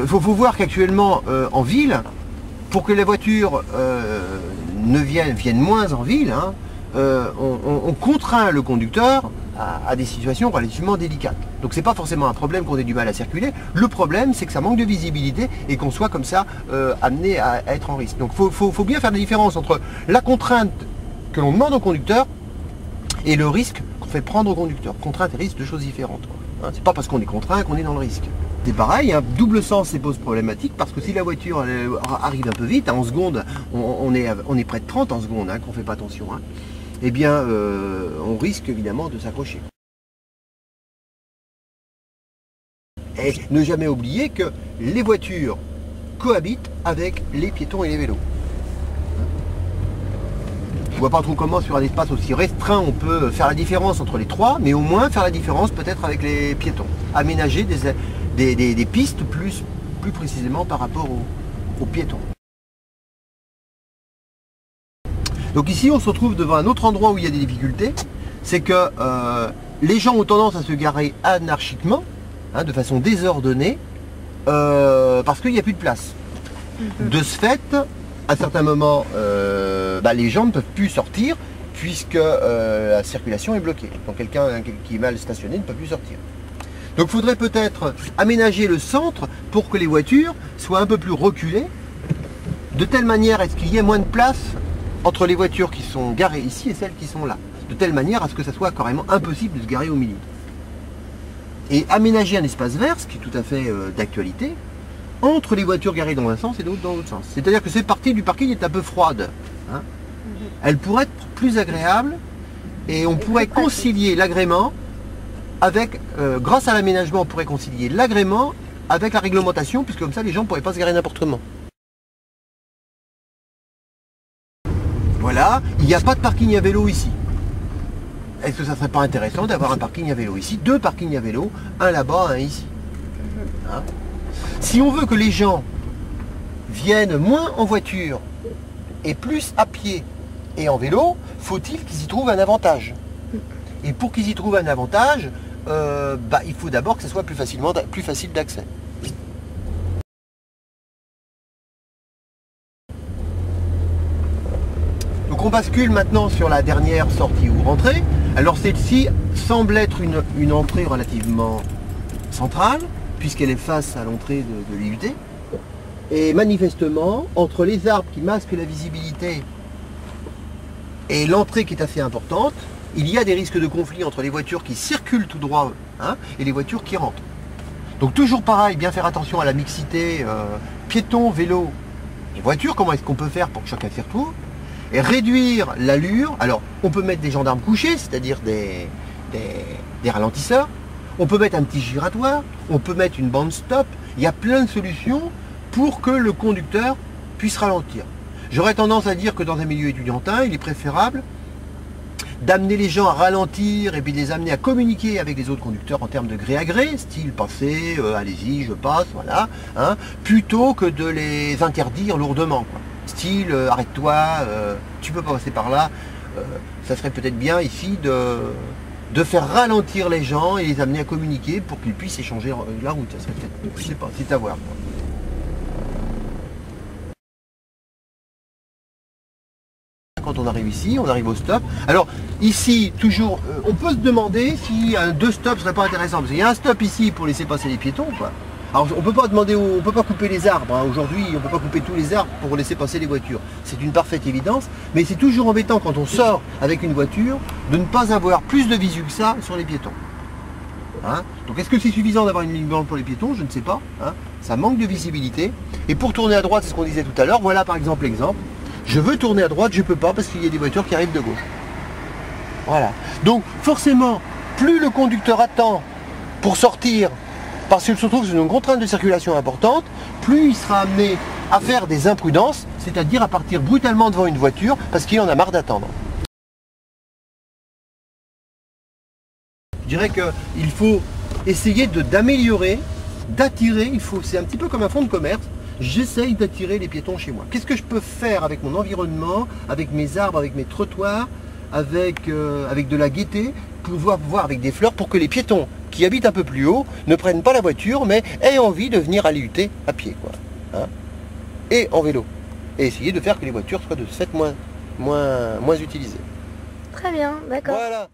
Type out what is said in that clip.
faut voir qu'actuellement en ville, pour que les voitures viennent moins en ville, hein, on contraint le conducteur à des situations relativement délicates. Donc c'est pas forcément un problème qu'on ait du mal à circuler. Le problème, c'est que ça manque de visibilité et qu'on soit comme ça amené à être en risque. Donc faut bien faire la différence entre la contrainte que l'on demande au conducteur et le risque qu'on fait prendre au conducteur. Contrainte et risque, deux choses différentes. Hein, c'est pas parce qu'on est contraint qu'on est dans le risque. C'est pareil, hein, double sens c'est pose problématique parce que si la voiture arrive un peu vite, en seconde, on est près de 30 en seconde, hein, qu'on fait pas attention, hein, eh bien on risque évidemment de s'accrocher. Et ne jamais oublier que les voitures cohabitent avec les piétons et les vélos. Je vois pas trop comment sur un espace aussi restreint on peut faire la différence entre les trois, mais au moins faire la différence peut-être avec les piétons. Aménager des pistes plus précisément par rapport aux piétons. Donc ici on se retrouve devant un autre endroit où il y a des difficultés, c'est que les gens ont tendance à se garer anarchiquement, hein, de façon désordonnée, parce qu'il n'y a plus de place. De ce fait, à certains moments, les gens ne peuvent plus sortir puisque la circulation est bloquée. Donc quelqu'un qui est mal stationné ne peut plus sortir. Donc il faudrait peut-être aménager le centre pour que les voitures soient un peu plus reculées, de telle manière à ce qu'il y ait moins de place entre les voitures qui sont garées ici et celles qui sont là. De telle manière à ce que ça soit carrément impossible de se garer au milieu. Et aménager un espace vert, ce qui est tout à fait d'actualité, entre les voitures garées dans un sens et d'autres dans l'autre sens. C'est-à-dire que cette partie du parking est un peu froide. Hein. Elle pourrait être plus agréable et on pourrait concilier l'agrément avec, grâce à l'aménagement, on pourrait concilier l'agrément avec la réglementation, puisque comme ça les gens ne pourraient pas se garer n'importe comment. Voilà, il n'y a pas de parking à vélo ici. Est-ce que ça ne serait pas intéressant d'avoir un parking à vélo ici? Deux parkings à vélo, un là-bas, un ici. Hein? Si on veut que les gens viennent moins en voiture et plus à pied et en vélo, faut-il qu'ils y trouvent un avantage. Et pour qu'ils y trouvent un avantage, il faut d'abord que ce soit plus facile d'accès. Donc on bascule maintenant sur la dernière sortie ou rentrée. Alors celle-ci semble être une entrée relativement centrale, puisqu'elle est face à l'entrée de l'IUT. Et manifestement, entre les arbres qui masquent la visibilité et l'entrée qui est assez importante, il y a des risques de conflit entre les voitures qui circulent tout droit, hein, et les voitures qui rentrent. Donc toujours pareil, bien faire attention à la mixité piétons, vélos et voitures. Comment est-ce qu'on peut faire pour que chacun s'y retrouve? Et réduire l'allure. Alors on peut mettre des gendarmes couchés, c'est-à-dire des ralentisseurs. On peut mettre un petit giratoire, on peut mettre une bande stop. Il y a plein de solutions pour que le conducteur puisse ralentir. J'aurais tendance à dire que dans un milieu étudiantin, il est préférable d'amener les gens à ralentir et puis de les amener à communiquer avec les autres conducteurs en termes de gré à gré, style passez, allez-y, je passe, voilà, hein, plutôt que de les interdire lourdement, quoi. Style arrête-toi, tu peux pas passer par là. Ça serait peut-être bien ici de faire ralentir les gens et les amener à communiquer pour qu'ils puissent échanger la route. Ça serait peut-être, je sais pas, c'est à voir, quoi. Quand on arrive ici, on arrive au stop. Alors ici, toujours, on peut se demander si deux stops serait pas intéressant. Parce qu'il y a un stop ici pour laisser passer les piétons, quoi. Alors on peut pas demander, on peut pas couper les arbres. Hein. Aujourd'hui, on peut pas couper tous les arbres pour laisser passer les voitures. C'est une parfaite évidence. Mais c'est toujours embêtant quand on sort avec une voiture de ne pas avoir plus de visu que ça sur les piétons. Hein? Donc est-ce que c'est suffisant d'avoir une ligne blanche pour les piétons? Je ne sais pas. Hein? Ça manque de visibilité. Et pour tourner à droite, c'est ce qu'on disait tout à l'heure. Voilà par exemple l'exemple. Je veux tourner à droite, je ne peux pas parce qu'il y a des voitures qui arrivent de gauche. Voilà. Donc forcément, plus le conducteur attend pour sortir, parce qu'il se trouve sur une contrainte de circulation importante, plus il sera amené à faire des imprudences, c'est-à-dire à partir brutalement devant une voiture parce qu'il en a marre d'attendre. Je dirais qu'il faut essayer d'améliorer, d'attirer, c'est un petit peu comme un fonds de commerce. J'essaye d'attirer les piétons chez moi. Qu'est-ce que je peux faire avec mon environnement, avec mes arbres, avec mes trottoirs, avec de la gaieté, pouvoir voir avec des fleurs pour que les piétons qui habitent un peu plus haut ne prennent pas la voiture, mais aient envie de venir à l'IUT à pied, quoi. Hein, et en vélo. Et essayer de faire que les voitures soient de ce fait moins utilisées. Très bien, d'accord. Voilà.